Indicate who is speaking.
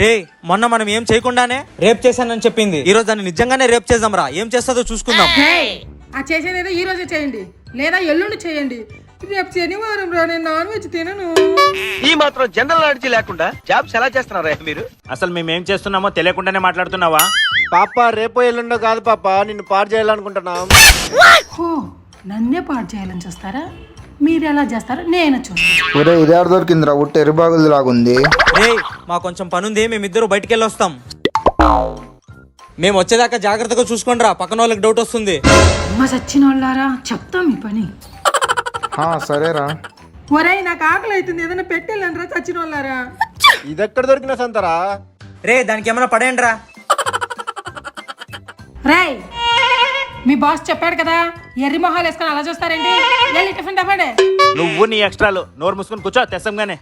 Speaker 1: రే మొన్న మనం ఏం చేయకుండానే రేప్ చేశానని చెప్పింది. ఈ రోజు దాన్ని నిజంగానే రేప్ చేద్దాం రా. ఏం చేస్తుందో చూసుకుందాం.
Speaker 2: ఆ చేసేదేదో ఈ రోజే చేయండి, లేదా ఎల్లుండి చేయండి. రేపు శనివారం రా, నేను నాన్ వెజ్ తినను.
Speaker 3: ఈ మాత్రం జనరల్ నాలెడ్జ్ లేకుండా జాబ్స్ ఎలా చేస్తున్నారా మీరు?
Speaker 4: అసలు మేమేం చేస్తున్నామో తెలియకుండానే మాట్లాడుతున్నావా?
Speaker 5: పాప రేపో ఎల్లుండో కాదు పాప, నిన్ను పాడు చేయాలనుకుంటున్నాం.
Speaker 2: హో, నన్నే పాడు చేయాలని చూస్తారా? మీరు ఎలా చేస్తారో నేను చూస్తాను.
Speaker 6: ఒరే ఇదారు దొరికిందిరా, ఉట్ట ఎరుబాగులు లాగుంది.
Speaker 1: రే మా కొంచెం పనుంది, మేమిద్దరు బయటికి వెళ్ళి వస్తాం. మేము వచ్చేదాకా జాగ్రత్తగా చూసుకోండి రా, పక్కన వాళ్ళకి డౌట్ వస్తుంది.
Speaker 2: అమ్మ సచ్చిన వాళ్ళారా, చెప్తాం మీ పని.
Speaker 6: సరేరా.
Speaker 2: ఒరేయ్ నాకు ఆకలి అవుతుంది, ఏదైనా పెట్టెళ్ళండి రా చచ్చిన వాళ్ళారా.
Speaker 5: ఇది ఎక్కడ దొరికిన సంతరా?
Speaker 1: రే దానికి ఏమైనా పడేయండి రా.
Speaker 2: రేయ్ మీ బాస్ చెప్పాడు కదా, ఎర్రి మొహాలు వేసుకొని అలా చూస్తారేంటి? వెళ్ళి టిఫిన్ తప్పండి.
Speaker 4: నువ్వు నీ ఎక్స్ట్రాలు నోరు మూసుకొని కూర్చో, తెస్తంగానే.